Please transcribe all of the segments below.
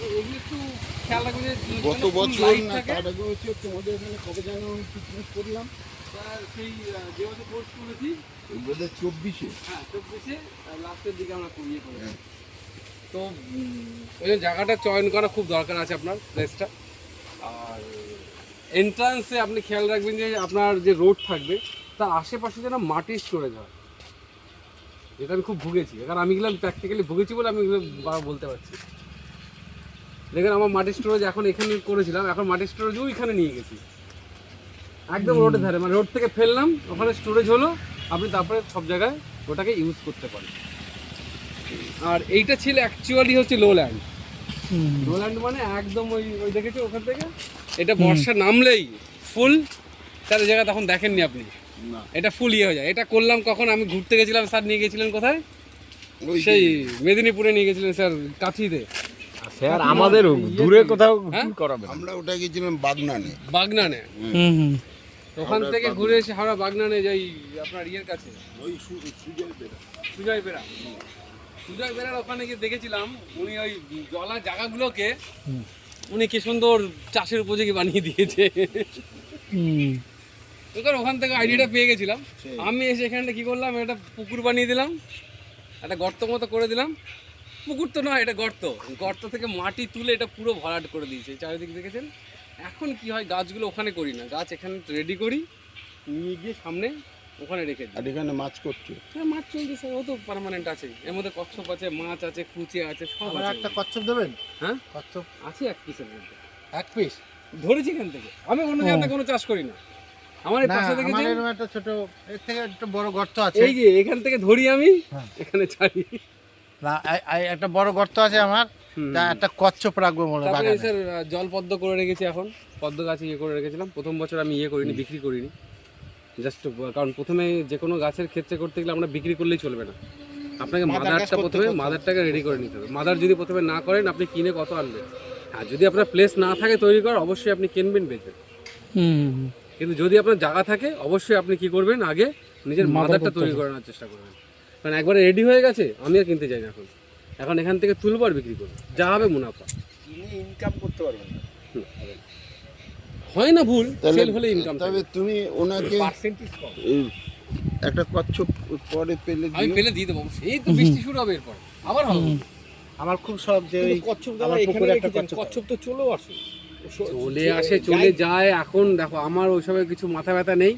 এগুলো একটু খেয়াল রাখবেন যে গত বছর না তার আগে হচ্ছে তোমাদের এখানে কবে যেন আমি পিকনিক করলাম, সেই যে বছর কোর্স করেছি বোধহয় 24-এ। হ্যাঁ 24-এ লাস্টের দিকে আমরা ইয়ে করেছি। তো ওই জায়গাটা চয়ন করা খুব দরকার আছে আপনার প্লেসটা। আর এন্ট্রান্সে আপনি খেয়াল রাখবেন যে আপনার যে রোড থাকবে তার আশেপাশে যেন মাটির স্টোরেজ হয়। এটা আমি খুব ভুগেছি, কারণ আমি গেলাম প্র্যাকটিক্যালি ভুগেছি বলে আমি বলতে পারছি। দেখেন আমার মাটির স্টোরেজ এখন এখানে করেছিলাম, এখন মাটির স্টোরেজ ওইখানে নিয়ে গেছি একদম রোডের ধারে, মানে রোড থেকে ফেললাম ওখানে স্টোরেজ হলো, আপনি তারপরে সব জায়গায় ওটাকে ইউজ করতে পারেন। আর এইটা ছিল অ্যাকচুয়ালি হচ্ছে লোল্যান্ড। লোল্যান্ড মানে একদম ওই ওই দেখেছি ওখান থেকে এটা বর্ষা নামলেই ফুল, তার জায়গা তখন দেখেননি আপনি, এটা ফুল ইয়ে হয়ে যায়। এটা করলাম কখন, আমি ঘুরতে গেছিলাম, স্যার নিয়ে গেছিলেন কোথায়, সেই মেদিনীপুরে নিয়ে গেছিলেন স্যার, কাঁথিতে। স্যার আমাদের দূরে কোথাও করাবেন, আমরা ওটা গেছিলাম বাগনানে। বাগনানে ওখান থেকে ঘুরে এসে হাওড়া বাগনানে যাই আপনার ইয়ের কাছে, ওই সুজয় বেড়া। সুজয় বেড়ার ওখানে গিয়ে দেখেছিলাম উনি ওই জলা জায়গাগুলোকে উনি কি সুন্দর চাষের উপযোগী বানিয়ে দিয়েছে। এবার ওখান থেকে আইডিয়াটা পেয়ে গেছিলাম। আমি এসে এখানটা কি করলাম, একটা পুকুর বানিয়ে দিলাম, একটা গর্ত মতো করে দিলাম। পুকুর তো নয়, এটা গর্ত, গর্ত থেকে মাটি তুলে এটা পুরো ভরাট করে দিয়েছে চারিদিক দেখেছেন। এখন কি হয়, গাছগুলো ওখানে করি না, গাছ এখানে রেডি করি, নিয়ে গিয়ে সামনে ওখানে রেখে দিই। আর এখানে মাছ করছো? হ্যাঁ মাছ চলছে স্যার, ও তো পার্মানেন্ট আছে, এর মধ্যে কচ্ছপ আছে, মাছ আছে, কুচে আছে, সব আছে। একটা কচ্ছপ দেবেন? হ্যাঁ কচ্ছপ আছে এক পিসের মধ্যে, এক পিস ধরেছি এখান থেকে। আমি অন্য জায়গাতে কোনো চাষ করি না, আমার এই পাশে থেকে একটা ছোট, এর থেকে একটু বড় গর্ত আছে, এই যে এখান থেকে ধরি আমি, এখানে ছাড়ি। না একটা বড় গর্ত আছে আমার, একটা কচ্ছপ রাখবো মনে হয় বাগানে। স্যার জল পদ্ম করে রেখেছি, এখন পদ্ম গাছ ইয়ে করে রেখেছিলাম। প্রথম বছর আমি ইয়ে করিনি, বিক্রি করিনি, জাস্ট কারণ প্রথমে যে কোনো গাছের ক্ষেত্রে করতে গেলে আমরা বিক্রি করলেই চলবে না, আপনাকে মাদারটা প্রথমে মাদারটাকে রেডি করে নিতে হবে। মাদার যদি প্রথমে না করেন আপনি কিনে কত আনবেন? আর যদি আপনার প্লেস না থাকে তৈরি করার, অবশ্যই আপনি কিনবেন, বেচবেন। কিন্তু যদি আপনার জায়গা থাকে অবশ্যই আপনি কি করবেন, আগে নিজের মাদারটা তৈরি করানোর চেষ্টা করবেন। কারণ একবারে রেডি হয়ে গেছে আমি আর কিনতে চাই না, এখন এখান থেকে তুলবো আর বিক্রি করবো, যা হবে মুনাফা। ইনকাম করতে পারবেন না, হয় না, ভুল সেল হলে ইনকাম। তবে তুমি ওনাকে পার্সেন্টেজ কম, একটা কচ্ছপ পরে পেলে আমি পেলে দিয়ে দেবো। এই তো বৃষ্টি শুরু হবে, এরপর আবার হবে। আমার খুব শখ যে ওই কচ্ছপ, আমার পুকুরে একটা কচ্ছপ তো চলেও আসে, চলে আসে চলে যায়। এখন দেখো আমার ওইসবে কিছু মাথা ব্যথা নেই,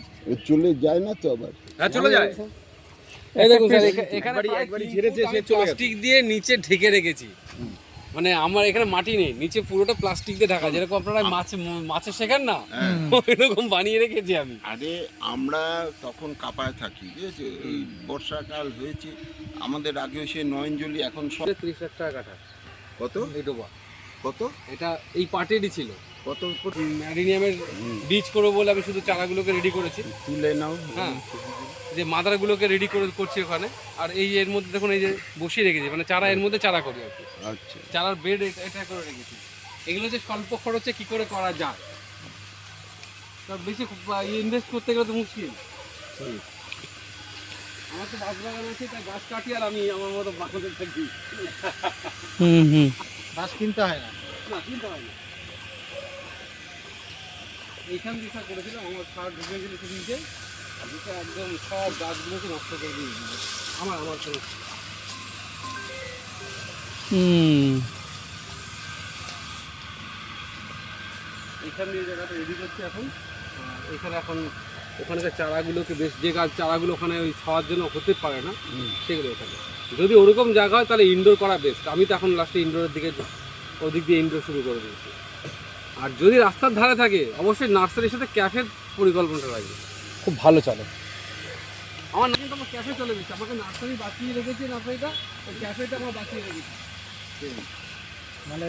চলে যায় না তো আবার। হ্যাঁ চলে যায়। এই দেখুন স্যার, এখানে প্লাস্টিক দিয়ে নিচে ঢেকে রেখেছি, মানে আমার এখানে মাটি নেই, নিচে পুরোটা প্লাস্টিক দিয়ে ঢাকা, যেরকম আপনারা মাছের শেখান না, এরকম বানিয়ে রেখেছি আমি। আরে আমরা তখন কাপায় থাকি, ঠিক আছে, এই বর্ষাকাল হয়েছে আমাদের, আগে সে নয়নজলি, এখন সব 30 লাখ টাকা কাঠা। কত এই ডোবা কত এটা এই পার্টেরই ছিল। কত ম্যারিনিয়ামের বীজ করবো বলে আমি শুধু চারাগুলোকে রেডি করেছি। তুলে নাও। হ্যাঁ, যে মাদারগুলোকে রেডি করছি ওখানে, আর এই এর মধ্যে দেখুন এই যে বসিয়ে রেখেছি, মানে চারা এর মধ্যে চারা করি আর কি। আচ্ছা, চারার বেড এটা করে রেখেছি। এগুলো যে স্বল্প খরচে কি করে করা যায়, তার বেশি ইনভেস্ট করতে গেলে তো মুশকিল। আমার তো গাছ বাগান আছে, তাই গাছ কাটি আর আমি আমার মতো বাগানের থাকি। গাছ কিনতে হয় না, না কিনতে হয় না। এইখান দিয়ে স্যার করেছিলাম, আমার সার ঢুকে গেলে নিচে, আর দুটো একদম সব গাছগুলোকে নষ্ট করে দিয়ে আমার কোনো। এখান দিয়ে জায়গাটা রেডি করছি এখন। এখানে এখন ওখানকার চারাগুলোকে বেশ, যে গাছ চারাগুলো ওখানে ওই খাওয়ার জন্য হতে পারে না সেগুলো এখানে, যদি ওরকম জায়গা হয় তাহলে ইনডোর করা বেস্ট। আমি তো এখন লাস্টে ইনডোরের দিকে, ওদিক দিয়ে ইনডোর শুরু করে দিয়েছি। আর যদি রাস্তার ধারে থাকে অবশ্যই নার্সারির সাথে ক্যাফের পরিকল্পনাটা রাখবে, খুব ভালো চলে। আমার না কিন্তু আমার ক্যাফে চলে গেছে, আমাকে নার্সারি বাঁচিয়ে রেখেছি, নার্সারিটা ওই ক্যাফেটা আমার বাঁচিয়ে রেখেছি। মানে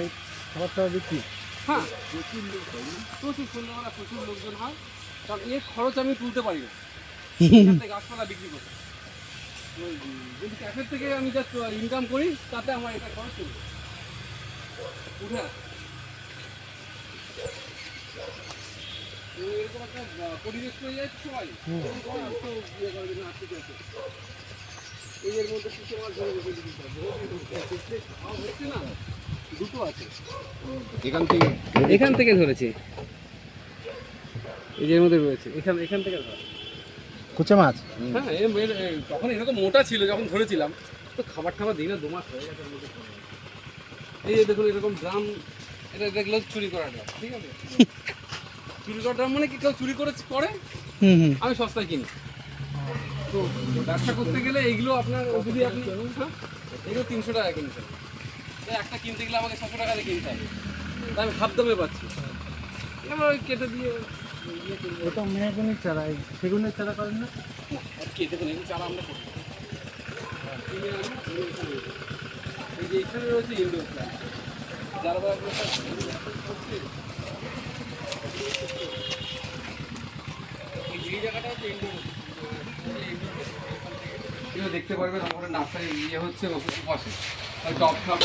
খাবার টাবার বিক্রি, হ্যাঁ প্রচুর লোক হয়, প্রচুর সন্ধ্যাবেলা প্রচুর লোকজন হয়, কারণ এর খরচ আমি তুলতে পারি না গাছপালা বিক্রি করতে। যদি ক্যাফের থেকে আমি যা ইনকাম করি তাতে আমার এটা খরচ চলবে, উঠে আসে। এরকম একটা পরিবেশ তৈরি যায় সবাই ইয়ে করে দেবেন, আসতে চাইছে এর মধ্যে কিছু আমার ধরে রেখে দিতে হবে, হচ্ছে না দুটো তো আছে। এখান থেকে এখান থেকে ধরেছি, এই যে এর মধ্যে রয়েছে, এখান থেকে ধরা। কুচে মাছ। হ্যাঁ তখন এরকম মোটা ছিল যখন ধরেছিলাম, তো খাবার টাবার দিই না, 2 মাস হয়ে গেছে ওর মধ্যে খাবার। এই যে দেখুন এরকম ড্রাম, এটা দেখলো চুরি করা ড্রাম, ঠিক আছে? চুরি করা ড্রাম মানে কি, কেউ চুরি করে, আমি সস্তায় কিনি। তো ব্যবসা করতে গেলে এইগুলো আপনার যদি আপনি, হ্যাঁ এগুলো 300 টাকা কিনছেন, তো একটা কিনতে গেলে আমাকে 600 টাকা দিয়ে কিনতে হবে, তাই আমি হাফ দামে পাচ্ছি। এবার ওই কেটে দিয়ে ইয়ে করবো। ওটা মেহগুনির চারা, এই সেগুনের চারা করেন না? আর কি দেখুন এগুলো চারা আমরা করি। কিনে আনি, কিনে এখানে রেখে দিই। এই যে এখানে রয়েছে ইনডোর প্ল্যান্ট, যারা বা এগুলো সব করছে। এই জায়গাটা হচ্ছে ইনডোর, এগুলো দেখতে পারবেন আমাদের নার্সারি ইয়ে হচ্ছে পাশে, টপ টপ।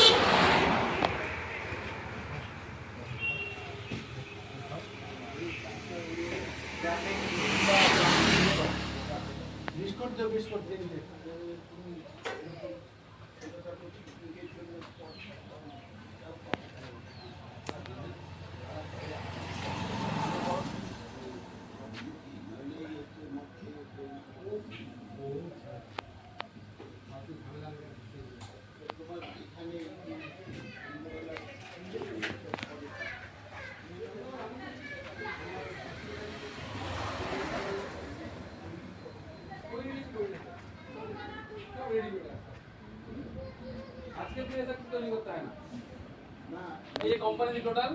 বিস্কুট দিও, বিস্কুট দিন। আজকে দিনে এটা তৈরি করতে হয় না, এই যে কোম্পানি টোটাল